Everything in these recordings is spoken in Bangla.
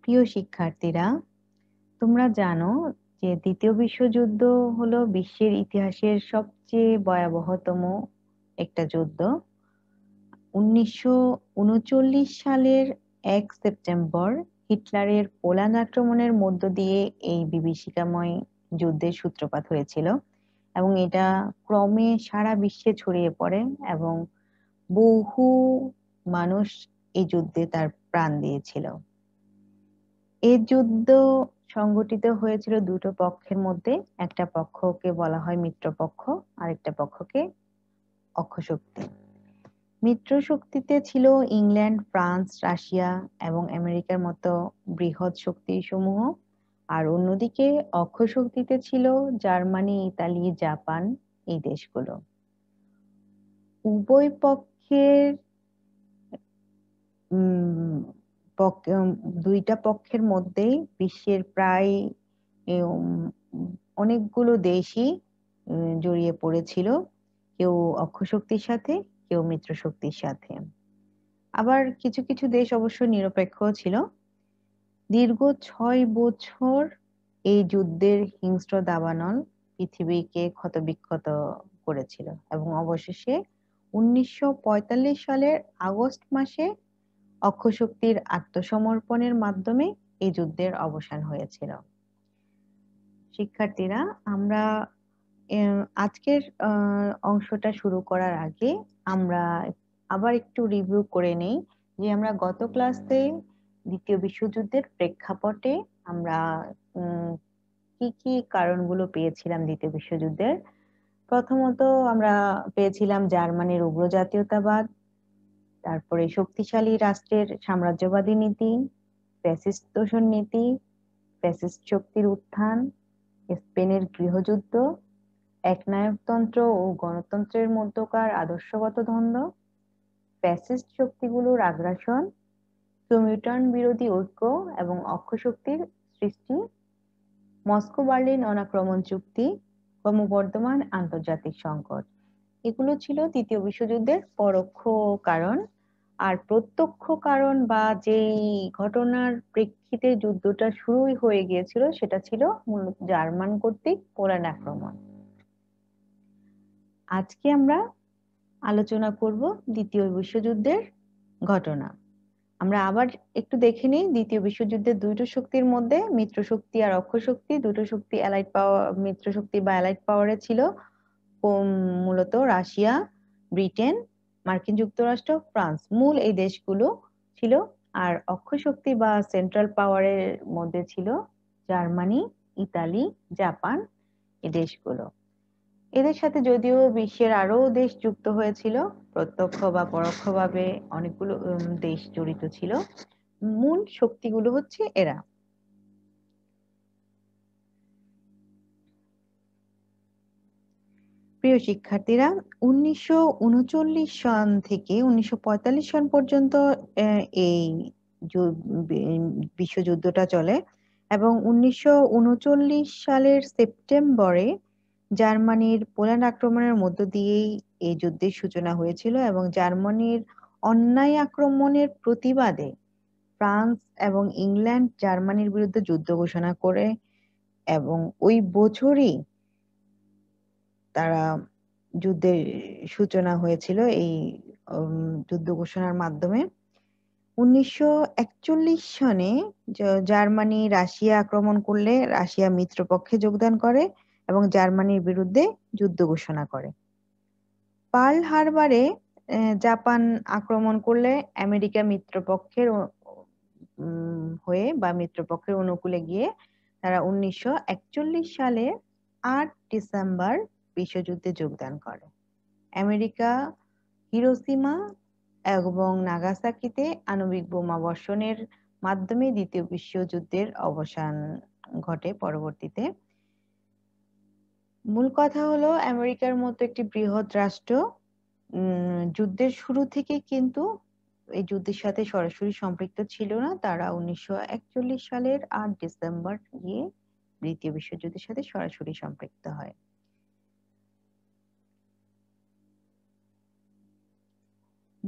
প্রিয় শিক্ষার্থীরা, তোমরা জানো যে দ্বিতীয় বিশ্বযুদ্ধ হলো বিশ্বের ইতিহাসের সবচেয়ে ভয়াবহতম একটা যুদ্ধ। 1939 সালের 1 সেপ্টেম্বর হিটলারের পোল্যান্ড আক্রমণের মধ্য দিয়ে এই বিভীষিকাময় যুদ্ধের সূত্রপাত হয়েছিল এবং এটা ক্রমে সারা বিশ্বে ছড়িয়ে পড়ে এবং বহু মানুষ এই যুদ্ধে তার প্রাণ দিয়েছিল। এই যুদ্ধ সংগঠিত হয়েছিল দুটো পক্ষের মধ্যে। একটা পক্ষকে বলা হয় মিত্রপক্ষ, আরেকটা পক্ষকে অক্ষশক্তি। মিত্র শক্তিতে ছিল ইংল্যান্ড, ফ্রান্স, রাশিয়া এবং আমেরিকার মতো বৃহৎ শক্তিসমূহ, আর অন্যদিকে অক্ষশক্তিতে ছিল জার্মানি, ইতালি, জাপান, এই দেশগুলো। উভয় পক্ষের উম দুইটা পক্ষের মধ্যেই বিশ্বের প্রায় উম, অনেকগুলো দেশই জড়িয়ে পড়েছিল, কেউ অক্ষশক্তির সাথে, কেউ মিত্রশক্তির সাথে। আবার কিছু কিছু দেশ অবশ্য নিরপেক্ষ ছিল। দীর্ঘ 6 বছর এই যুদ্ধের হিংস্র দাবানল পৃথিবীকে ক্ষতবিক্ষত করেছিল এবং অবশেষে 1945 সালের আগস্ট মাসে অক্ষশক্তির আত্মসমর্পণের মাধ্যমে এই যুদ্ধের অবসান হয়েছিল। শিক্ষার্থীরা, আমরা আজকের অংশটা শুরু করার আগে আমরা আবার একটু রিভিউ করে নেই যে আমরা গত ক্লাসে দ্বিতীয় বিশ্বযুদ্ধের প্রেক্ষাপটে আমরা কি কি কারণগুলো পেয়েছিলাম দ্বিতীয় বিশ্বযুদ্ধের। প্রথমত আমরা পেয়েছিলাম জার্মানির উগ্র জাতীয়তাবাদ, তারপরে শক্তিশালী রাষ্ট্রের সাম্রাজ্যবাদী নীতি, ফ্যাসিস্ট তোষণ নীতি, ফ্যাসিস্ট শক্তির উত্থান, স্পেনের গৃহযুদ্ধ, একনায়কতন্ত্র ও গণতন্ত্রের মধ্যকার আদর্শগত দ্বন্দ্ব, ফ্যাসিস্ট শক্তিগুলোর আগ্রাসন, কমিউটার্ন বিরোধী ঐক্য এবং অক্ষশক্তির সৃষ্টি, মস্কো বার্লিন অনাক্রমণ চুক্তি, ক্রমবর্ধমান আন্তর্জাতিক সংকট। এগুলো ছিল দ্বিতীয় বিশ্বযুদ্ধের পরোক্ষ কারণ। আর প্রত্যক্ষ কারণ বা যেই ঘটনার প্রেক্ষিতে যুদ্ধটা শুরুই হয়ে গিয়েছিল সেটা ছিল মূলত জার্মান কর্তৃক পোল্যান্ড আক্রমণ। আজকে আমরা আলোচনা করব দ্বিতীয় বিশ্বযুদ্ধের ঘটনা। আমরা আবার একটু দেখে নিই দ্বিতীয় বিশ্বযুদ্ধের দুটো শক্তির মধ্যে মিত্র শক্তি আর অক্ষশক্তি, দুটো শক্তি অ্যালাইড পাওয়ার, মিত্র শক্তি বা অ্যালাইড পাওয়ারে ছিল মূলত রাশিয়া, ব্রিটেন, মার্কিন যুক্তরাষ্ট্র, ফ্রান্স, মূল এই দেশগুলো ছিল। আর অক্ষশক্তি বা সেন্ট্রাল পাওয়ারের মধ্যে ছিল জার্মানি, ইতালি, জাপান, এই দেশগুলো। এদের সাথে যদিও বিশ্বের আরো দেশ যুক্ত হয়েছিল, প্রত্যক্ষ বা পরোক্ষভাবে অনেকগুলো দেশ জড়িত ছিল। মূল শক্তিগুলো হচ্ছে এরা। প্রিয় শিক্ষার্থীরা, 1939 সন থেকে 1945 সন পর্যন্ত এই বিশ্বযুদ্ধটা চলে এবং 1939 সালের সেপ্টেম্বরে জার্মানির পোল্যান্ড আক্রমণের মধ্য দিয়েই এই যুদ্ধের সূচনা হয়েছিল এবং জার্মানির অন্যায় আক্রমণের প্রতিবাদে ফ্রান্স এবং ইংল্যান্ড জার্মানির বিরুদ্ধে যুদ্ধ ঘোষণা করে এবং ওই বছরই তারা যুদ্ধের সূচনা হয়েছিল এই যুদ্ধ ঘোষণার মাধ্যমে। 1941 সনে জার্মানি রাশিয়া আক্রমণ করলে রাশিয়া মিত্রপক্ষে যোগদান করে এবং জার্মানির বিরুদ্ধে যুদ্ধ ঘোষণা করে। পার্ল হারবারে জাপান আক্রমণ করলে আমেরিকা মিত্রপক্ষের হয়ে বা মিত্রপক্ষের অনুকূলে গিয়ে তারা 1941 সালে 8 ডিসেম্বর বিশ্বযুদ্ধে যোগদান করে। আমেরিকা হিরোশিমা এবং নাগাসাকিতে আণবিক বোমা বর্ষণের মাধ্যমে দ্বিতীয় বিশ্বযুদ্ধের অবসান ঘটে পরবর্তীতে। মূল কথা হলো আমেরিকার মতো একটি বৃহৎ রাষ্ট্র যুদ্ধের শুরু থেকে কিন্তু এই যুদ্ধের সাথে সরাসরি সম্পৃক্ত ছিল না। তারা 1941 সালের 8 ডিসেম্বর গিয়ে দ্বিতীয় বিশ্বযুদ্ধের সাথে সরাসরি সম্পৃক্ত হয়।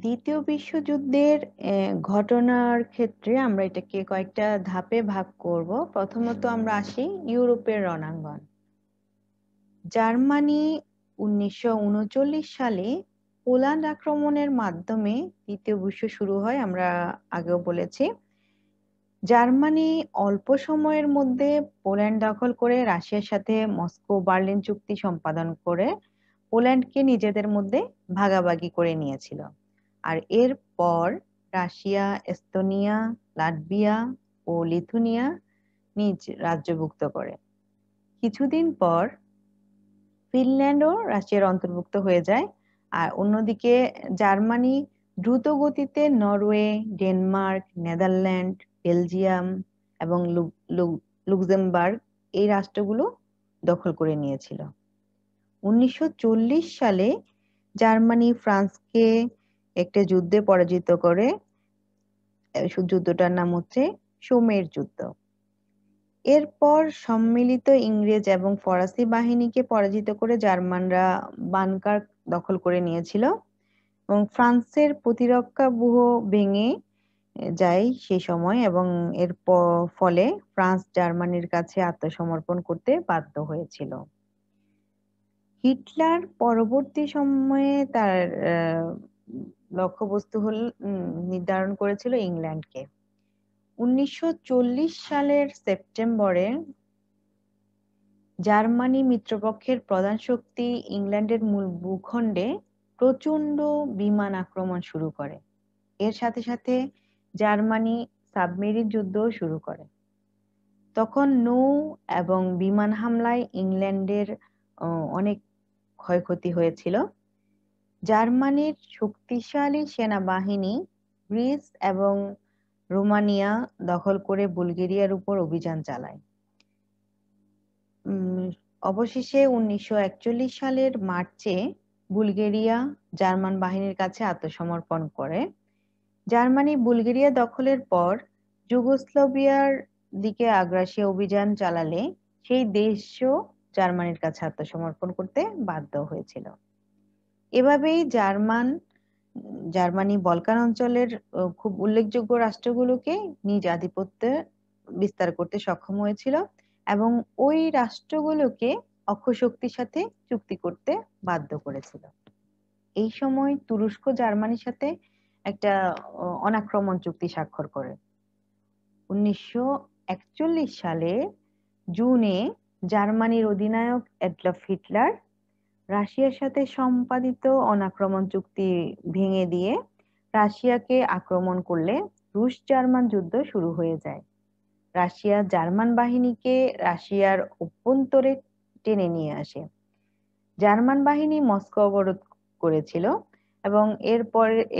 দ্বিতীয় বিশ্বযুদ্ধের ঘটনার ক্ষেত্রে আমরা এটাকে কয়েকটা ধাপে ভাগ করব। প্রথমত আমরা আসি ইউরোপের রণাঙ্গন। জার্মানি 1939 সালে পোল্যান্ড আক্রমণের মাধ্যমে দ্বিতীয় বিশ্ব শুরু হয়, আমরা আগেও বলেছি। জার্মানি অল্প সময়ের মধ্যে পোল্যান্ড দখল করে রাশিয়ার সাথে মস্কো বার্লিন চুক্তি সম্পাদন করে পোল্যান্ডকে নিজেদের মধ্যে ভাগাভাগি করে নিয়েছিল। আর এরপর রাশিয়া এস্তোনিয়া, লাটভিয়া ও লিথুনিয়া নিজ রাজ্যভুক্ত করে। কিছুদিন পর ফিনল্যান্ডও রাশিয়ার অন্তর্ভুক্ত হয়ে যায়। আর অন্যদিকে জার্মানি দ্রুত গতিতে নরওয়ে, ডেনমার্ক, নেদারল্যান্ড, বেলজিয়াম এবং লুক্সেমবার্গ এই রাষ্ট্রগুলো দখল করে নিয়েছিল। 1940 সালে জার্মানি ফ্রান্সকে একটা যুদ্ধে পরাজিত করে। যুদ্ধটার নাম হচ্ছে সোমের যুদ্ধ। এরপর সম্মিলিত ইংরেজ এবং ফরাসি বাহিনীকে পরাজিত করে জার্মানরা বানকার্ক দখল করে নিয়েছিল এবং ফ্রান্সের প্রতিরক্ষা ব্যূহ ভেঙে যায় সেই সময়, এবং এর ফলে ফ্রান্স জার্মানির কাছে আত্মসমর্পণ করতে বাধ্য হয়েছিল। হিটলার পরবর্তী সময়ে তার লক্ষ্যবস্তু নির্ধারণ করেছিল ইংল্যান্ডকে। 1940 সালের সেপ্টেম্বরে জার্মানি মিত্রপক্ষের প্রধান শক্তি ইংল্যান্ডের মূল ভূখণ্ডে প্রচণ্ড বিমান আক্রমণ শুরু করে। এর সাথে সাথে জার্মানি সাবমেরিন যুদ্ধ শুরু করে। তখন নৌ এবং বিমান হামলায় ইংল্যান্ডের অনেক ক্ষয়ক্ষতি হয়েছিল। জার্মানির শক্তিশালী সেনাবাহিনী গ্রিস এবং রোমানিয়া দখল করে বুলগেরিয়ার উপর অভিযান চালায়। অবশেষে 1941 সালের মার্চে বুলগেরিয়া জার্মান বাহিনীর কাছে আত্মসমর্পণ করে। জার্মানি বুলগেরিয়া দখলের পর যুগোস্লাভিয়ার দিকে আগ্রাসী অভিযান চালালে সেই দেশও জার্মানির কাছে আত্মসমর্পণ করতে বাধ্য হয়েছিল। এভাবেই জার্মানি বলকান অঞ্চলের খুব উল্লেখযোগ্য রাষ্ট্রগুলোকে নিজ আধিপত্যে বিস্তার করতে সক্ষম হয়েছিল এবং ওই রাষ্ট্রগুলোকে অক্ষশক্তির সাথে চুক্তি করতে বাধ্য করেছিল। এই সময় তুরস্ক জার্মানির সাথে একটা অনাক্রমণ চুক্তি স্বাক্ষর করে। 1941 সালে জুনে জার্মানির অধিনায়ক অ্যাডলফ হিটলার রাশিয়ার সাথে সম্পাদিত অনাক্রমণ চুক্তি ভেঙে দিয়ে রাশিয়াকে আক্রমণ করলে রুশ জার্মান যুদ্ধ শুরু হয়ে যায়। রাশিয়া জার্মান বাহিনীকে রাশিয়ার অভ্যন্তরে টেনে নিয়ে আসে। জার্মান বাহিনী মস্কো অবরোধ করেছিল এবং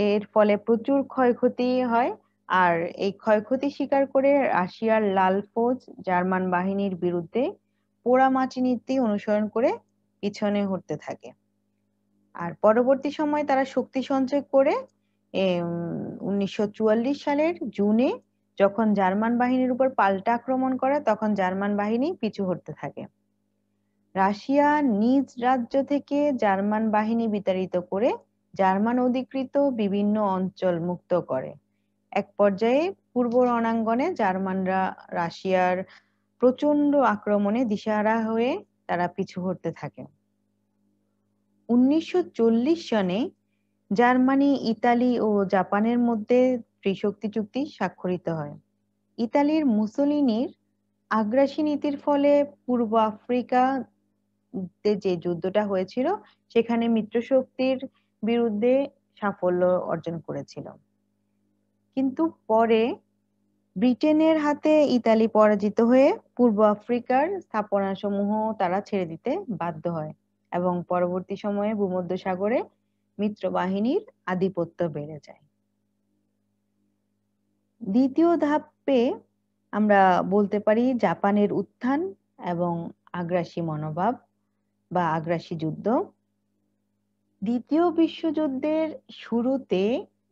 এর ফলে প্রচুর ক্ষয়ক্ষতি হয়। আর এই ক্ষয়ক্ষতি স্বীকার করে রাশিয়ার লাল ফৌজ জার্মান বাহিনীর বিরুদ্ধে পোড়ামাটি নীতি অনুসরণ করে পিছনে হটতে থাকে। আর পরবর্তী সময় তারা শক্তি সঞ্চয় করে 1944 সালের জুনে যখন জার্মান বাহিনীর উপর পাল্টা আক্রমণ করে তখন জার্মান বাহিনী পিছু হটতে থাকে। রাশিয়া নিজ রাজ্য থেকে জার্মান বাহিনী বিতাড়িত করে জার্মান অধিকৃত বিভিন্ন অঞ্চল মুক্ত করে। এক পর্যায়ে পূর্ব রণাঙ্গনে জার্মানরা রাশিয়ার প্রচন্ড আক্রমণে দিশেহারা হয়ে তারা পিছু হটতে থাকে। 1940 সনে জার্মানি, ইতালি ও জাপানের মধ্যে ত্রিশক্তি চুক্তি স্বাক্ষরিত হয়। ইতালির মুসোলিনির আগ্রাসী নীতির ফলে পূর্ব আফ্রিকা যে যুদ্ধটা হয়েছিল সেখানে মিত্রশক্তির বিরুদ্ধে সাফল্য অর্জন করেছিল। কিন্তু পরে ব্রিটেনের হাতে ইতালি পরাজিত হয়ে পূর্ব আফ্রিকার স্থাপনাসমূহ তারা ছেড়ে দিতে বাধ্য হয় এবং পরবর্তী সময়ে ভূমধ্যসাগরে মিত্র বাহিনীর আধিপত্য বেড়ে যায়। দ্বিতীয় ধাপে আমরা বলতে পারি জাপানের উত্থান এবং আগ্রাসী মনোভাব বা আগ্রাসী যুদ্ধ। দ্বিতীয় বিশ্বযুদ্ধের শুরুতে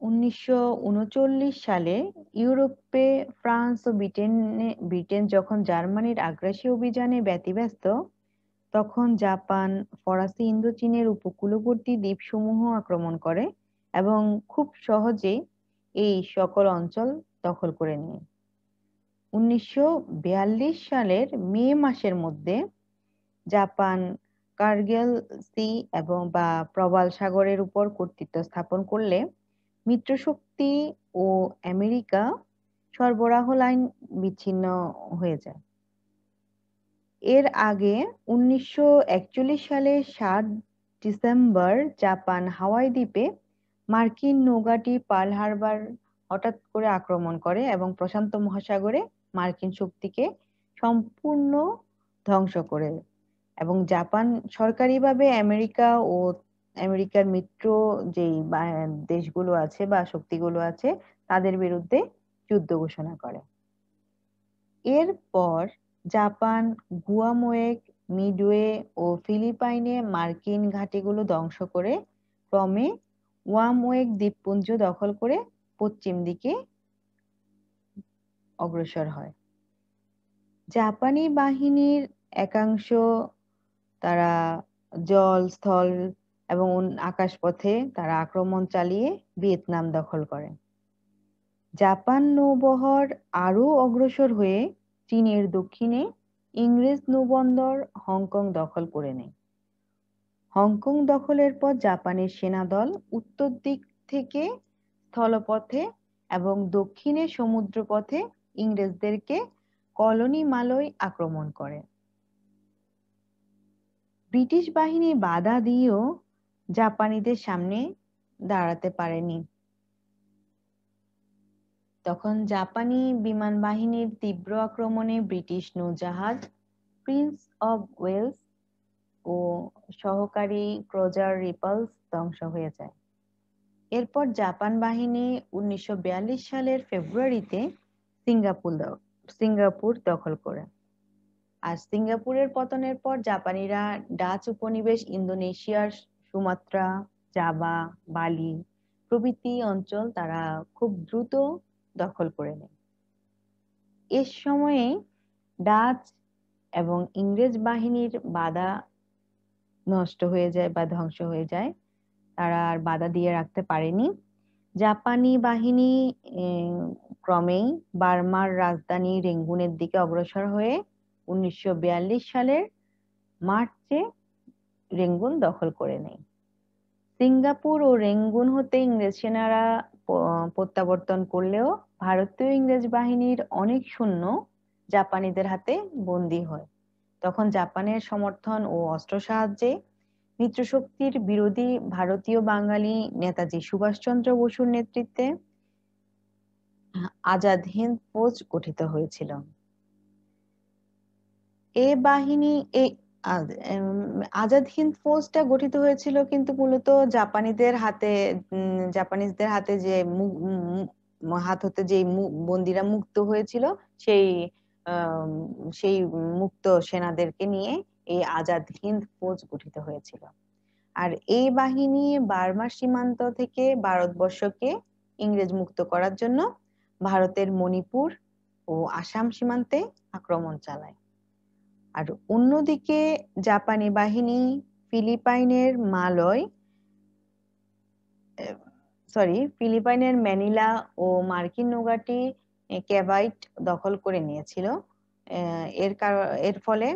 1939 সালে ইউরোপে ফ্রান্স ও ব্রিটেন যখন জার্মানির আগ্রাসী অভিযানে ব্যতিব্যস্ত, তখন জাপান ফরাসি ইন্দোচীনের উপকূলবর্তী দ্বীপসমূহ আক্রমণ করে এবং খুব সহজে এই সকল অঞ্চল দখল করে নেয়। 1942 সালের মে মাসের মধ্যে জাপান কার্গিল সি বা প্রবাল সাগরের উপর কর্তৃত্ব স্থাপন করলে মিত্রশক্তি ও আমেরিকা সরবরাহ লাইন বিচ্ছিন্ন হয়ে যায়। এর আগে 1941 সালের 7 ডিসেম্বর জাপান হাওয়াই দ্বীপে মার্কিন নৌঘাঁটি পার্ল হারবার হঠাৎ করে আক্রমণ করে এবং প্রশান্ত মহাসাগরে মার্কিন শক্তিকে সম্পূর্ণ ধ্বংস করে, এবং জাপান সরকারিভাবে আমেরিকা ও আমেরিকার মিত্র যেই দেশগুলো আছে বা শক্তিগুলো আছে তাদের বিরুদ্ধে যুদ্ধ ঘোষণা করে। এরপর জাপান গুয়ামোয়েক, মিডওয়ে ও ফিলিপাইনে মার্কিন ঘাঁটিগুলো ধ্বংস করে ক্রমে ওয়ামওয়েক দ্বীপপুঞ্জ দখল করে পশ্চিম দিকে অগ্রসর হয়। জাপানি বাহিনীর একাংশ তারা জল, স্থল এবং আকাশপথে তারা আক্রমণ চালিয়ে ভিয়েতনাম দখল করে। জাপান নৌবহর আরও অগ্রসর হয়ে চীনের দক্ষিণে ইংরেজ নৌবন্দর হংকং দখল করে নেয়। হংকং দখলের পর জাপানের সেনাদল উত্তর দিক থেকে স্থলপথে এবং দক্ষিণে সমুদ্রপথে ইংরেজদেরকে কলোনি মালয় আক্রমণ করে। ব্রিটিশ বাহিনী বাধা দিয়েও জাপানিদের সামনে দাঁড়াতে পারেনি। তখন জাপানি বিমান বাহিনীর তীব্র আক্রমণে ব্রিটিশ নৌজাহাজ প্রিন্স অব ওয়েলস ও সহকারী ক্রুজার রিপালস ধ্বংস হয়ে যায়। এরপর জাপান বাহিনী 1942 সালের ফেব্রুয়ারিতে সিঙ্গাপুর দখল করে। আর সিঙ্গাপুরের পতনের পর জাপানিরা ডাচ উপনিবেশ ইন্দোনেশিয়ার সুমাত্রা, জাভা, বালি প্রভৃতি অঞ্চল তারা খুব দ্রুত দখল করে নেয়। এ সময়ে ডাচ এবং ইংরেজ বাহিনীর বাধা নষ্ট হয়ে যায় বা ধ্বংস হয়ে যায়, তারা আর বাধা দিয়ে রাখতে পারেনি। জাপানি বাহিনী ক্রমেই বার্মার রাজধানী রেঙ্গুনের দিকে অগ্রসর হয়ে 1942 সালের মার্চে রেঙ্গুন দখল করে নেয়। সিঙ্গাপুর ও রেঙ্গুন হতে ইংরেজ সেনারা প্রত্যাবর্তন করলেও ভারতীয় ইংরেজ বাহিনীর অনেক সৈন্য জাপানিদের হাতে বন্দী হয়। তখন জাপানের সমর্থন ও অস্ত্র সাহায্যে মিত্রশক্তির বিরোধী ভারতীয় বাঙালি নেতাজি সুভাষচন্দ্র বসুর নেতৃত্বে আজাদ হিন্দ ফৌজ গঠিত হয়েছিল। আজাদ হিন্দ ফৌজটা গঠিত হয়েছিল কিন্তু মূলত জাপানিজদের হাতে যে হাত হতে যে বন্দীরা মুক্ত হয়েছিল সেই সেই মুক্ত সেনাদেরকে নিয়ে এই আজাদ হিন্দ ফৌজ গঠিত হয়েছিল। আর এই বাহিনী বার্মার সীমান্ত থেকে ভারতবর্ষকে ইংরেজ মুক্ত করার জন্য ভারতের মণিপুর ও আসাম সীমান্তে আক্রমণ চালায়। আর অন্যদিকে জাপানি বাহিনী ফিলিপাইনের ম্যানিলা ও মার্কিন নৌঘাঁটি কেভাইট দখল করে নিয়েছিল। এর ফলে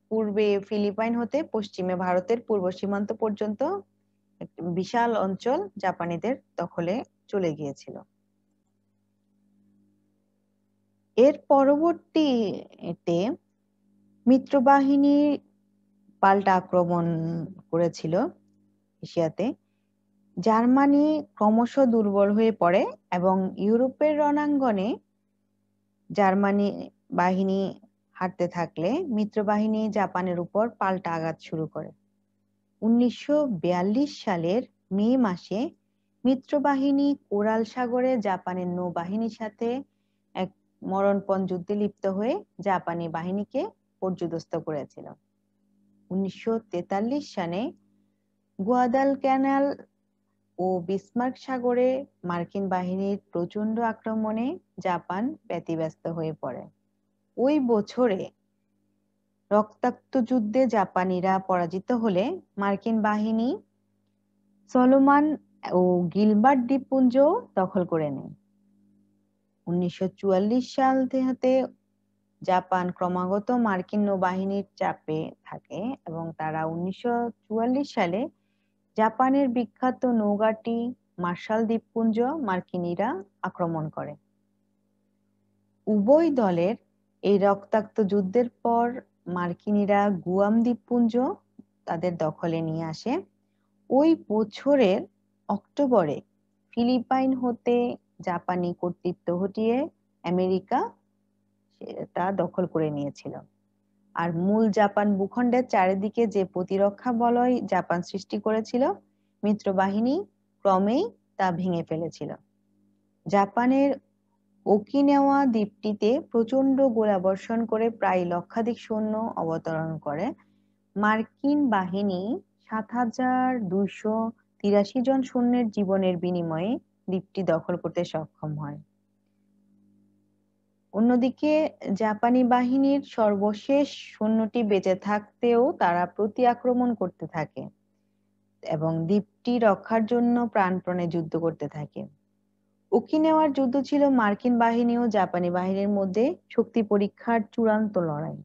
পূর্বে ফিলিপাইন হতে পশ্চিমে ভারতের পূর্ব সীমান্ত পর্যন্ত বিশাল অঞ্চল জাপানিদের দখলে চলে গিয়েছিল। এর পরবর্তীতে মিত্রবাহিনী পাল্টা আক্রমণ করেছিল এশিয়াতে। জার্মানি ক্রমশ দুর্বল হয়ে পড়ে এবং ইউরোপের রণাঙ্গনে জার্মানি বাহিনী হারতে থাকলে মিত্রবাহিনী জাপানের উপর পাল্টা আঘাত শুরু করে। 1942 সালের মে মাসে মিত্রবাহিনী কোরাল সাগরে জাপানের নৌবাহিনীর সাথে এক মরণপণ যুদ্ধে লিপ্ত হয়ে জাপানি বাহিনীকে পর্যুদস্ত করেছিল। 1943 সালে গুয়াদালকানাল ও বিসমার্ক সাগরে মার্কিন বাহিনীর প্রচন্ড আক্রমণে জাপান ব্যতিব্যস্ত হয়ে পড়ে। ওই বছরে রক্তাক্ত যুদ্ধে জাপানিরা পরাজিত হলে মার্কিন বাহিনী সলোমন ও গিলবার্ট দ্বীপপুঞ্জ দখল করে নেয়। 1944 সাল থেকে জাপান ক্রমাগত মার্কিন নৌবাহিনীর চাপে থাকে এবং তারা 1944 সালে জাপানের বিখ্যাত নৌঘাঁটি মার্শাল দ্বীপপুঞ্জ মার্কিনীরা আক্রমণ করে। উভয় দলের এই রক্তাক্ত যুদ্ধের পর মার্কিনীরা গুয়াম দ্বীপপুঞ্জ তাদের দখলে নিয়ে আসে। ওই বছরের অক্টোবরে ফিলিপাইন হতে জাপানি কর্তৃত্ব হটিয়ে আমেরিকা তা দখল করে নিয়েছিল। আর মূল জাপান ভূখণ্ডের চারিদিকে যে প্রতিরক্ষা বলয় জাপান সৃষ্টি করেছিল, মিত্রবাহিনী ক্রমেই তা ভেঙে ফেলেছিল। জাপানের ওকিনাওয়া দ্বীপটিতে প্রচন্ড গোলাবর্ষণ করে প্রায় লক্ষাধিক সৈন্য অবতরণ করে। মার্কিন বাহিনী 7,283 জন সৈন্যের জীবনের বিনিময়ে দ্বীপটি দখল করতে সক্ষম হয়। অন্যদিকে জাপানি বাহিনীর সর্বশেষ সৈন্যটি বেঁচে থাকতেও তারা প্রতি আক্রমণ করতে থাকে এবং দ্বীপটি রক্ষার জন্য প্রাণপণে যুদ্ধ করতে থাকে। ওকিনাওয়ার যুদ্ধ ছিল মার্কিন বাহিনী ও জাপানি বাহিনীর মধ্যে শক্তি পরীক্ষার চূড়ান্ত লড়াই।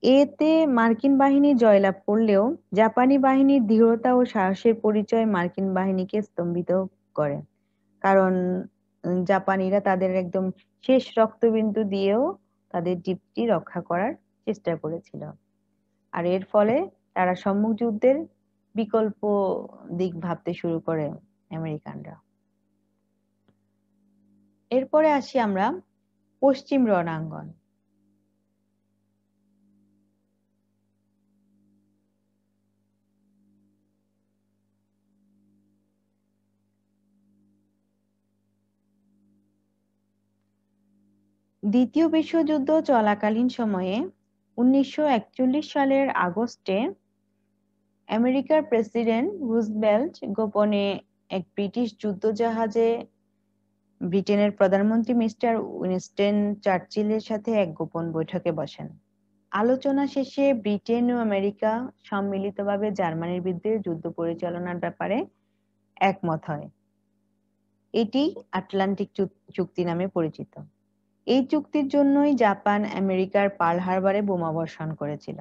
এতে মার্কিন বাহিনী জয়লাভ করলেও জাপানি বাহিনীর দৃঢ়তা ও সাহসের পরিচয় মার্কিন বাহিনীকে স্তম্ভিত করে, কারণ জাপানিরা তাদের একদম শেষ রক্তবিন্দু দিয়েও তাদের দ্বীপটি রক্ষা করার চেষ্টা করেছিল। আর এর ফলে তারা সম্মুখ যুদ্ধের বিকল্প দিক ভাবতে শুরু করে আমেরিকানরা। এরপরে আসি আমরা পশ্চিম রণাঙ্গন। দ্বিতীয় বিশ্বযুদ্ধ চলাকালীন সময়ে 1941 সালের আগস্টে আমেরিকার প্রেসিডেন্ট রুজভেল্ট গোপনে এক ব্রিটিশ যুদ্ধজাহাজে ব্রিটেনের প্রধানমন্ত্রী মিস্টার উইনস্টন চার্চিলের সাথে এক গোপন বৈঠকে বসেন। আলোচনা শেষে ব্রিটেন ও আমেরিকা সম্মিলিতভাবে জার্মানির বিরুদ্ধে যুদ্ধ পরিচালনার ব্যাপারে একমত হয়। এটি আটলান্টিক চুক্তি নামে পরিচিত। এই চুক্তির জন্যই জাপান আমেরিকার পার্ল হারবারে বোমাবর্ষণ করেছিল।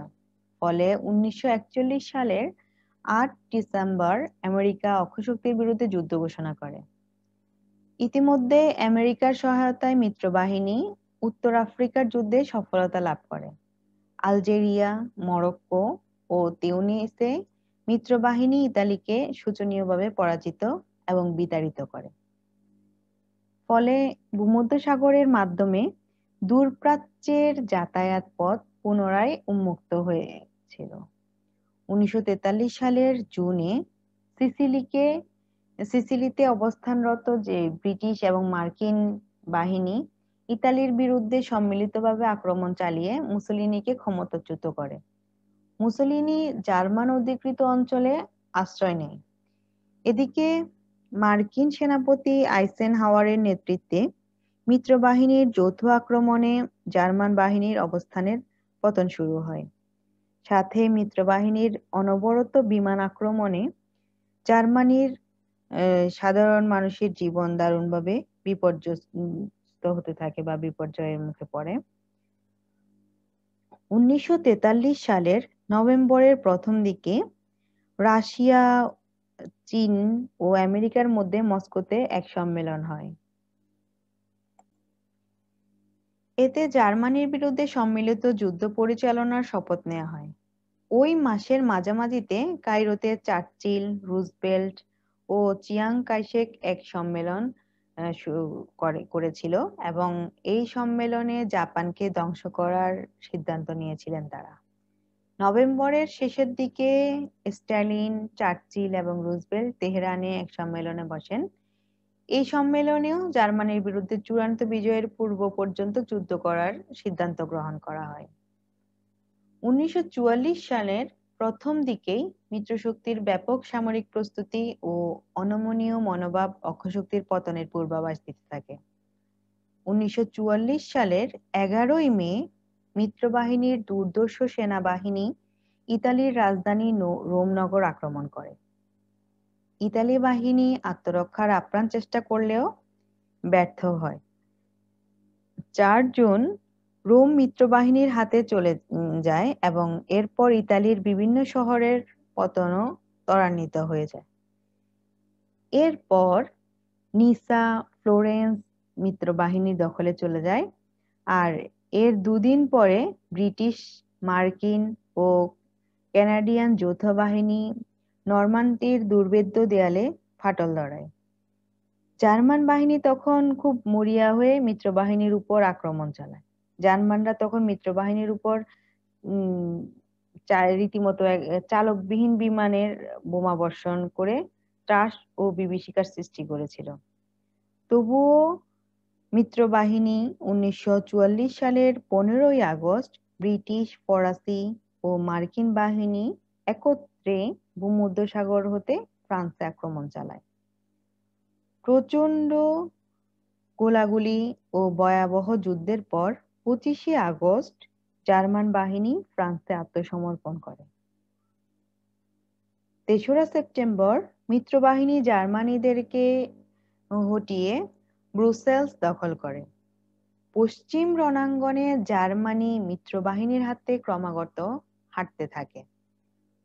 ফলে 1941 সালের 8 ডিসেম্বর আমেরিকা অক্ষশক্তির বিরুদ্ধে যুদ্ধ ঘোষণা করে। ইতিমধ্যে আমেরিকার সহায়তায় মিত্রবাহিনী উত্তর আফ্রিকার যুদ্ধে সফলতা লাভ করে। আলজেরিয়া, মরক্কো ও তিউনিসে মিত্রবাহিনী ইতালিকে শোচনীয়ভাবে পরাজিত এবং বিতাড়িত করে। ফলে ভূমধ্যসাগরের মাধ্যমে দূরপ্রাচ্যের যাতায়াত পথ পুনরায় উন্মুক্ত হয়েছিল। 1943 সালের জুনে সিসিলিতে অবস্থানরত যে ব্রিটিশ এবং মার্কিন বাহিনী ইতালির বিরুদ্ধে সম্মিলিতভাবে আক্রমণ চালিয়ে মুসোলিনিকে ক্ষমতাচ্যুত করে। মুসোলিনি জার্মান অধিকৃত অঞ্চলে আশ্রয় নেয়। এদিকে মার্কিন সেনাপতি আইসেনহাওয়ারের নেতৃত্বে মিত্রবাহিনীর যৌথ আক্রমণে জার্মান বাহিনীর অবস্থানের পতন শুরু হয়। সাথে মিত্রবাহিনীর অনবরত বিমান আক্রমণে জার্মানির সাধারণ মানুষের জীবন দারুণভাবে বিপর্যস্ত হতে থাকে বা বিপর্যয়ের মুখে পড়ে। 1943 সালের নভেম্বরের প্রথম দিকে রাশিয়া, চীন ও আমেরিকার মধ্যে মস্কোতে এক সম্মেলন হয়। এতে জার্মানির বিরুদ্ধে সম্মিলিত যুদ্ধ পরিচালনার শপথ নেওয়া হয়। ওই মাসের মাঝামাঝিতে কায়রোতে চার্চিল, রুজভেল্ট ও চিয়াং কাইশেক এক সম্মেলন করেছিল এবং এই সম্মেলনে জাপানকে ধ্বংস করার সিদ্ধান্ত নিয়েছিলেন তারা। নভেম্বরের শেষের দিকে স্ট্যালিন, চার্চিল এবং রুজভেল্ট তেহরানে এক সম্মেলনে বসেন। এই সম্মেলনেও জার্মানির বিরুদ্ধে চূড়ান্ত বিজয়ের পূর্ব পর্যন্ত যুদ্ধ করার সিদ্ধান্ত গ্রহণ করা হয়। 1944 সালের প্রথম দিকেই মিত্রশক্তির ব্যাপক সামরিক প্রস্তুতি ও অনমনীয় মনোভাব অক্ষশক্তির পতনের পূর্বাভাস দিতে থাকে। 1944 সালের 11 মে মিত্রবাহিনীর দুর্ধর্ষ সেনাবাহিনী ইতালির রাজধানী রোম নগর আক্রমণ করে। ইতালি বাহিনী আত্মরক্ষার আপ্রাণ চেষ্টা করলেও ব্যর্থ হয়। 4 জুন রোম মিত্রবাহিনীর হাতে চলে যায় এবং এরপর ইতালির বিভিন্ন শহরের পতনও ত্বরান্বিত হয়ে যায়। এরপর নিসা, ফ্লোরেন্স মিত্রবাহিনীর দখলে চলে যায়, আর এর দুদিন পরে ব্রিটিশ, মার্কিন ও কানাডিয়ান যৌথ বাহিনী নরমান্ডির দুর্ভেদ্য দেয়ালে ফাটল ধরায়। জার্মান বাহিনী তখন খুব মরিয়া হয়ে মিত্রবাহিনীর উপর আক্রমণ চালায়। জার্মানরা তখন মিত্রবাহিনীর উপর রীতিমতো চালকবিহীন বিমানের বোমা বর্ষণ করে ত্রাস ও বিভীষিকার সৃষ্টি করেছিল। তবুও মিত্রবাহিনী 1944 সালের 15ই আগস্ট ব্রিটিশ, ফরাসি ও মার্কিন বাহিনী একত্রে ভূমধ্যসাগর হতে ফ্রান্সে আক্রমণ চালায়। প্রচণ্ড গোলাগুলি ও ভয়াবহ যুদ্ধের পর 25শে আগস্ট জার্মান বাহিনী ফ্রান্সে আত্মসমর্পণ করে। 3রা সেপ্টেম্বর মিত্রবাহিনী জার্মানিদেরকে হটিয়ে ব্রুসেলস দখল করে। পশ্চিম রণাঙ্গনে জার্মানি মিত্রবাহিনীর হাতে ক্রমাগত হারতে থাকে।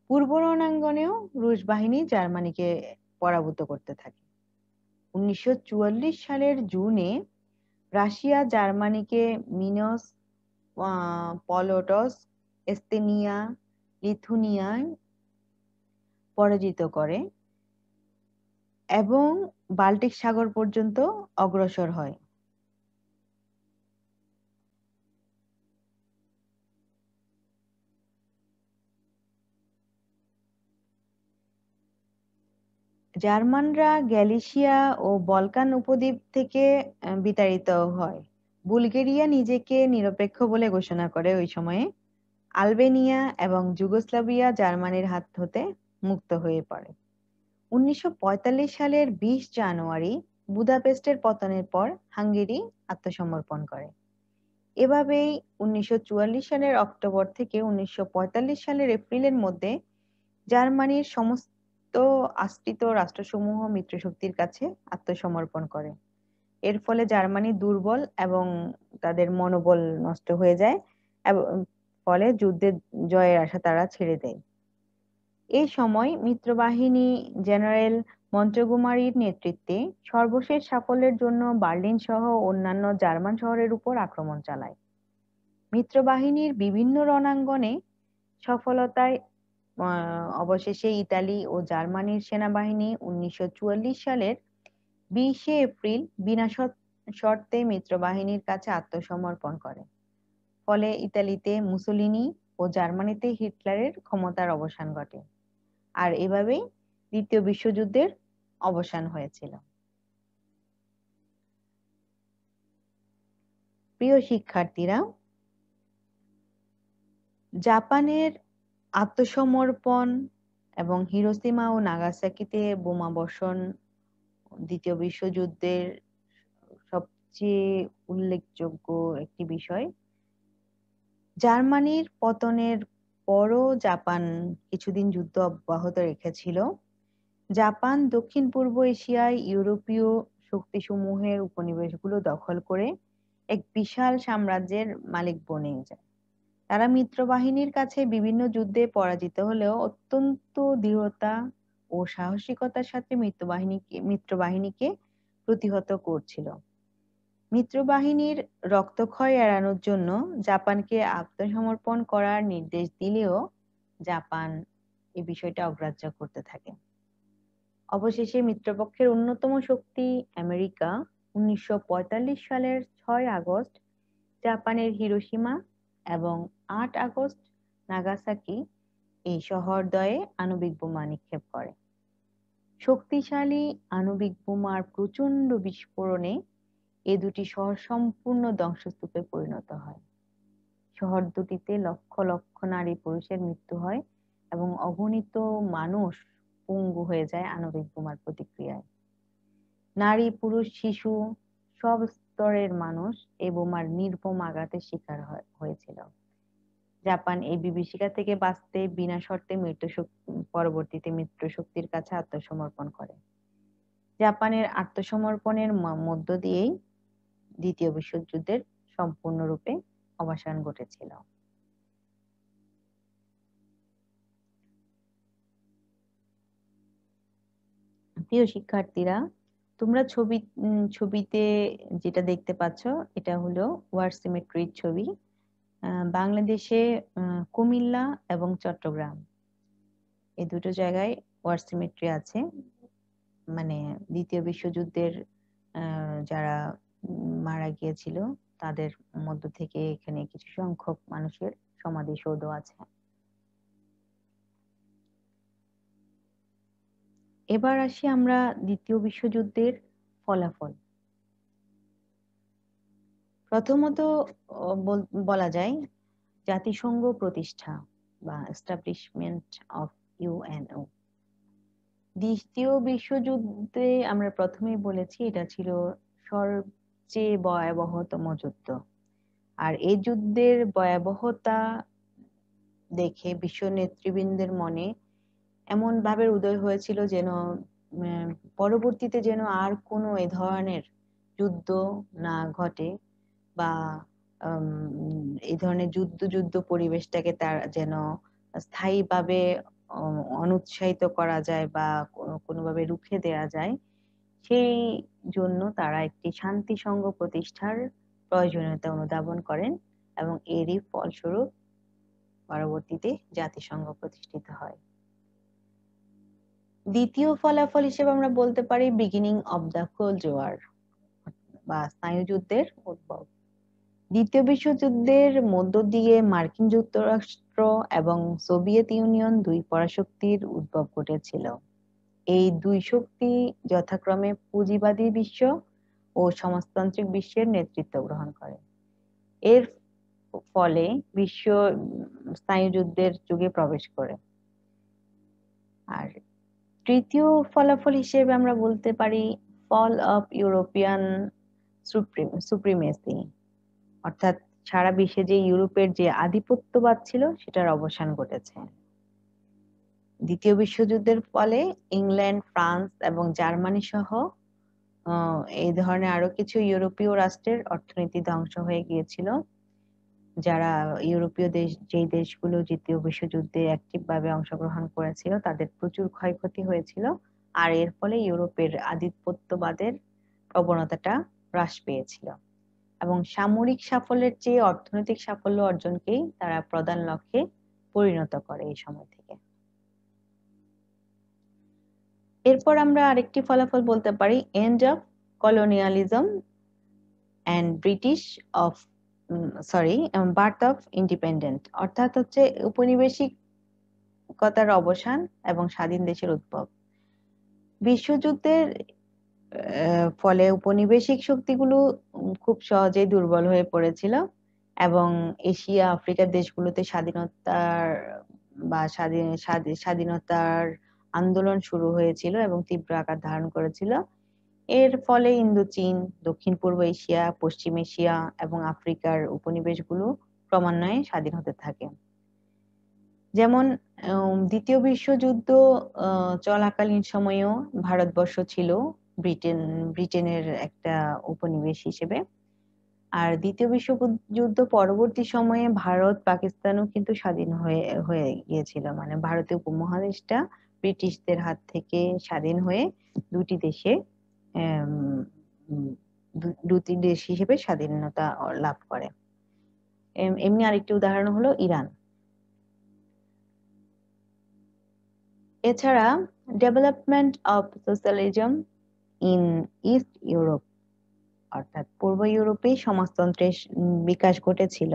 পূর্ব রণাঙ্গনেও রুশ বাহিনী জার্মানিকে পরাভূত করতে থাকে। 1944 সালের জুনে রাশিয়া জার্মানিকে মিনস্ক, পলোটস্ক, এস্তোনিয়া, লিথুয়ানিয়ায় পরাজিত করে এবং বাল্টিক সাগর পর্যন্ত অগ্রসর হয়। জার্মানরা গ্যালিসিয়া ও বলকান উপদ্বীপ থেকে বিতাড়িত হয়। বুলগেরিয়া নিজেকে নিরপেক্ষ বলে ঘোষণা করে ওই সময়ে। আলবেনিয়া এবং যুগোস্লাভিয়া জার্মানির হাত হতে মুক্ত হয়ে পড়ে। 1945 সালের 20 জানুয়ারি বুদাপেস্টের পতনের পর হাঙ্গেরি আত্মসমর্পণ করে। এভাবেই 1944 সালের অক্টোবর থেকে 1945 সালের এপ্রিলের মধ্যে জার্মানির সমস্ত আশ্রিত রাষ্ট্রসমূহ মিত্রশক্তির কাছে আত্মসমর্পণ করে। এর ফলে জার্মানি দুর্বল এবং তাদের মনোবল নষ্ট হয়ে যায় এবং ফলে যুদ্ধে জয়ের আশা তারা ছেড়ে দেয়। এই সময় মিত্রবাহিনী জেনারেল মন্টগোমারির নেতৃত্বে সর্বশেষ সাফল্যের জন্য বার্লিন সহ অন্যান্য জার্মান শহরের উপর আক্রমণ চালায়। মিত্রবাহিনীর বিভিন্ন রণাঙ্গনে সফলতায় অবশেষে ইতালি ও জার্মানির সেনাবাহিনী 1944 সালের 20শে এপ্রিল বিনা শর্তে মিত্রবাহিনীর কাছে আত্মসমর্পণ করে। ফলে ইতালিতে মুসোলিনি ও জার্মানিতে হিটলারের ক্ষমতার অবসান ঘটে, আর এভাবেই দ্বিতীয় বিশ্বযুদ্ধের অবসান হয়েছিল। প্রিয় শিক্ষার্থীরা, জাপানের আত্মসমর্পণ এবং হিরোশিমা ও নাগাসাকিতে বোমা বর্ষণ দ্বিতীয় বিশ্বযুদ্ধের সবচেয়ে উল্লেখযোগ্য একটি বিষয়। জার্মানির পতনের পরও জাপান কিছুদিন যুদ্ধ অব্যাহত রেখেছিল। জাপান দক্ষিণ পূর্ব এশিয়ায় ইউরোপীয় শক্তিসমূহের উপনিবেশগুলো দখল করে এক বিশাল সাম্রাজ্যের মালিক বনে যায়। তারা মিত্রবাহিনীর কাছে বিভিন্ন যুদ্ধে পরাজিত হলেও অত্যন্ত দৃঢ়তা ও সাহসিকতার সাথে মিত্রবাহিনীকে প্রতিহত করছিল। মিত্রবাহিনীর রক্তক্ষয় এড়ানোর জন্য জাপানকে আত্মসমর্পণ করার নির্দেশ দিলেও জাপান এই বিষয়টা অগ্রাহ্য করতে থাকে। অবশেষে মিত্রপক্ষের অন্যতম শক্তি আমেরিকা 1945 সালের 6 আগস্ট জাপানের হিরোশিমা এবং 8 আগস্ট নাগাসাকি এই শহরদ্বয়ে আণবিক বোমা নিক্ষেপ করে। শক্তিশালী আণবিক বোমার প্রচণ্ড বিস্ফোরণে এই দুটি শহর সম্পূর্ণ ধ্বংসস্তূপে পরিণত হয়। শহর দুটিতে লক্ষ লক্ষ নারী পুরুষের মৃত্যু হয় এবং অগণিত মানুষ পঙ্গু হয়ে যায় আণবিক বোমার প্রতিক্রিয়ায়। নারী, পুরুষ, শিশু সব স্তরের মানুষ এই বোমার নির্মম আঘাতের শিকার হয়েছিল। জাপান এই বিভীষিকা থেকে বাঁচতে বিনা শর্তে পরবর্তীতে মিত্র শক্তির কাছে আত্মসমর্পণ করে। জাপানের আত্মসমর্পণের মধ্য দিয়েই দ্বিতীয় বিশ্বযুদ্ধের সম্পূর্ণরূপে অবসান ঘটেছিল। প্রিয় শিক্ষার্থীরা, তোমরা ছবিতে যেটা দেখতে পাচ্ছ এটা হলো ওয়ার সিমেট্রির ছবি। বাংলাদেশে কুমিল্লা এবং চট্টগ্রাম এই দুটো জায়গায় ওয়ার সিমেট্রি আছে। মানে দ্বিতীয় বিশ্বযুদ্ধের যারা মারা গিয়েছিল তাদের মধ্য থেকে এখানে কিছু সংখ্যক মানুষের সমাধিসৌধ আছে। এবার আসি আমরা দ্বিতীয় বিশ্বযুদ্ধের ফলাফল। প্রথমত বলা যায় জাতিসংঘ প্রতিষ্ঠা বা এস্টাবলিশমেন্ট অফ ইউএনও। দ্বিতীয় বিশ্বযুদ্ধে আমরা প্রথমেই বলেছি এটা ছিল সবচেয়ে ভয়াবহতম যুদ্ধ। আর এই যুদ্ধের ভয়াবহতা দেখে বিশ্ব নেতৃবৃন্দের মনে এমন ভাবের উদয় হয়েছিল যেন পরবর্তীতে যেন আর কোনো এ ধরনের যুদ্ধ না ঘটে বা এই ধরনের যুদ্ধ পরিবেশটাকে তার যেন স্থায়ীভাবে অনুৎসাহিত করা যায় বা কোনোভাবে রুখে দেওয়া যায়। সেই জন্য তারা একটি শান্তি সংঘ প্রতিষ্ঠার প্রয়োজনীয়তা অনুধাবন করেন এবং এরই ফলস্বরূপ পরবর্তীতে জাতিসংঘ প্রতিষ্ঠিত হয়। দ্বিতীয় ফলাফল হিসেবে আমরা বলতে পারি beginning of the cold war বা স্নায়ুযুদ্ধের উদ্ভব। দ্বিতীয় বিশ্বযুদ্ধের মধ্য দিয়ে মার্কিন যুক্তরাষ্ট্র এবং সোভিয়েত ইউনিয়ন দুই পরাশক্তির উদ্ভব ঘটেছিল। এই দুই শক্তি যথাক্রমে পুঁজিবাদী বিশ্ব ও সমাজতান্ত্রিক বিশ্বের নেতৃত্ব গ্রহণ করে। এর ফলে বিশ্ব স্নায়ুযুদ্ধের যুগে প্রবেশ করে। আর তৃতীয় ফলাফল হিসেবে আমরা বলতে পারি ফল অফ ইউরোপিয়ান সুপ্রিমেসি, অর্থাৎ সারা বিশ্বে যে ইউরোপের যে আধিপত্যবাদ ছিল সেটার অবসান ঘটেছে। দ্বিতীয় বিশ্বযুদ্ধের ফলে ইংল্যান্ড, ফ্রান্স এবং জার্মানি সহ এই ধরনের আরো কিছু ইউরোপীয় রাষ্ট্রের অর্থনীতি ধ্বংস হয়ে গিয়েছিল। যারা ইউরোপীয় দেশ, যেই দেশগুলো দ্বিতীয় বিশ্বযুদ্ধে অ্যাক্টিভ ভাবে অংশগ্রহণ করেছিল তাদের প্রচুর ক্ষয়ক্ষতি হয়েছিল। আর এর ফলে ইউরোপের আধিপত্যবাদের প্রবণতাটা হ্রাস পেয়েছিল এবং সামরিক সাফল্যের চেয়ে অর্থনৈতিক সাফল্য অর্জনকেই তারা প্রধান লক্ষ্যে পরিণত করে এই সময় থেকে। এরপর আমরা আরেকটি ফলাফল বলতে পারি end of colonialism end British of birth of independent, অর্থাৎ হচ্ছে উপনিবেশিকতার অবসান এবং স্বাধীন দেশের উদ্ভব। বিশ্বযুদ্ধের ফলে উপনিবেশিক শক্তিগুলো খুব সহজেই দুর্বল হয়ে পড়েছিল এবং এশিয়া, আফ্রিকার দেশগুলোতে স্বাধীনতার আন্দোলন শুরু হয়েছিল এবং তীব্র আকার ধারণ করেছিল। এর ফলে ইন্দোচীন, দক্ষিণ পূর্ব এশিয়া, পশ্চিম এশিয়া এবং আফ্রিকার উপনিবেশগুলো ক্রমান্বয়ে স্বাধীন হতে থাকে। যেমন দ্বিতীয় বিশ্বযুদ্ধ চলাকালীন সময়েও ভারতবর্ষ ছিল ব্রিটেনের একটা উপনিবেশ হিসেবে। আর দ্বিতীয় বিশ্বযুদ্ধ পরবর্তী সময়ে ভারত, পাকিস্তানও কিন্তু স্বাধীন হয়ে গিয়েছিল। মানে ভারতীয় উপমহাদেশটা ব্রিটিশদের হাত থেকে স্বাধীন হয়ে দুটি দেশ হিসেবে স্বাধীনতা লাভ করে। এমনি আরেকটি উদাহরণ হলো ইরান। এছাড়া development of socialism in east Europe, অর্থাৎ পূর্ব ইউরোপে সমাজতন্ত্রের বিকাশ ঘটেছিল।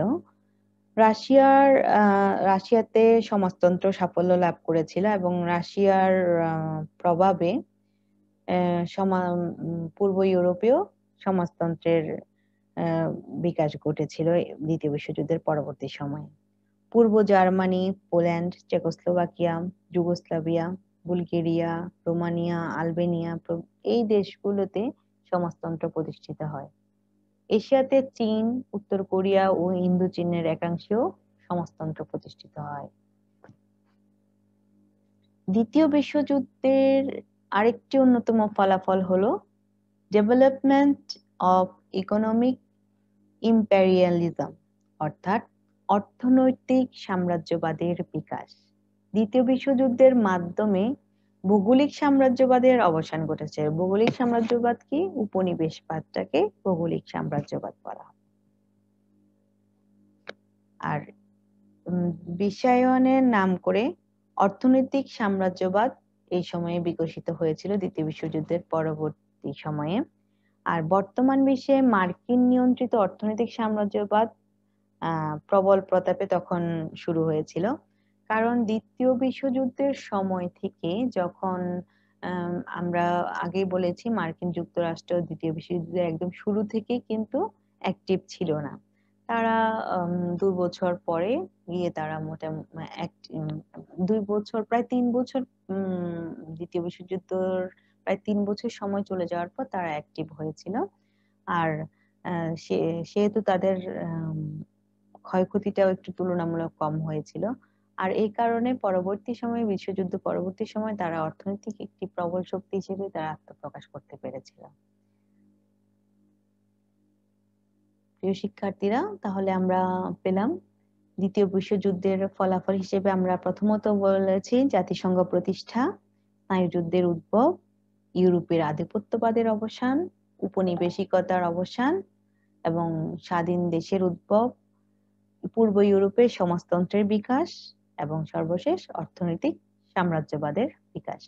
রাশিয়াতে সমাজতন্ত্র সাফল্য লাভ করেছিল এবং রাশিয়ার প্রভাবে পূর্ব ইউরোপেও সমাজতন্ত্রের বিকাশ ঘটেছিল দ্বিতীয় বিশ্বযুদ্ধের পরবর্তী সময়ে। পূর্ব Germany, Poland, Czechoslovakia, Yugoslavia, Bulgaria, Romania, Albania এই দেশগুলোতে সমাজতন্ত্র প্রতিষ্ঠিত হয়। এশিয়াতে চীন, উত্তর কোরিয়া ও ইন্দোচীনের একাংশেও সমাজতন্ত্র প্রতিষ্ঠিত হয়। দ্বিতীয় বিশ্বযুদ্ধের আরেকটি অন্যতম ফলাফল হলো ডেভেলপমেন্ট অফ ইকোনমিক ইম্পেরিয়ালিজম, অর্থাৎ অর্থনৈতিক সাম্রাজ্যবাদের বিকাশ। দ্বিতীয় বিশ্বযুদ্ধের মাধ্যমে ভৌগোলিক সাম্রাজ্যবাদের অবসান ঘটেছে। ভৌগোলিক সাম্রাজ্যবাদ কি? উপনিবেশবাদটাকে ভৌগোলিক সাম্রাজ্যবাদ বলা হয়। আর বিশ্বায়নের নাম করে অর্থনৈতিক সাম্রাজ্যবাদ এই সময়ে বিকশিত হয়েছিল দ্বিতীয় বিশ্বযুদ্ধের পরবর্তী সময়ে। আর বর্তমান বিশ্বে মার্কিন নিয়ন্ত্রিত অর্থনৈতিক সাম্রাজ্যবাদ প্রবল প্রতাপে তখন শুরু হয়েছিল। কারণ দ্বিতীয় বিশ্বযুদ্ধের সময় থেকে যখন আমরা আগেই বলেছি মার্কিন যুক্তরাষ্ট্র দ্বিতীয় বিশ্বযুদ্ধের একদম শুরু থেকে কিন্তু অ্যাক্টিভ ছিল না। তারা 2 বছর পরে গিয়ে তারা মোটামুটি 2 বছর প্রায় 3 বছর দ্বিতীয় বিশ্বযুদ্ধের প্রায় 3 বছর সময় চলে যাওয়ার পর তারা অ্যাক্টিভ হয়েছিল। আর সেহেতু তাদের ক্ষয়ক্ষতিটাও একটু তুলনামূলক কম হয়েছিল। আর এই কারণে পরবর্তী সময়ে বিশ্বযুদ্ধ পরবর্তী সময় তারা অর্থনৈতিক একটি প্রবল শক্তি হিসেবে তারা আত্মপ্রকাশ করতে পেরেছিল। প্রিয় শিক্ষার্থীরা, তাহলে আমরা পেলাম দ্বিতীয় বিশ্বযুদ্ধের ফলাফল হিসেবে আমরা প্রথমত বলেছি জাতিসংঘ প্রতিষ্ঠা, স্নায়ুযুদ্ধের উদ্ভব, ইউরোপের আধিপত্যবাদের অবসান, উপনিবেশিকতার অবসান এবং স্বাধীন দেশের উদ্ভব, পূর্ব ইউরোপের সমাজতন্ত্রের বিকাশ এবং সর্বশেষ অর্থনৈতিক সাম্রাজ্যবাদের বিকাশ।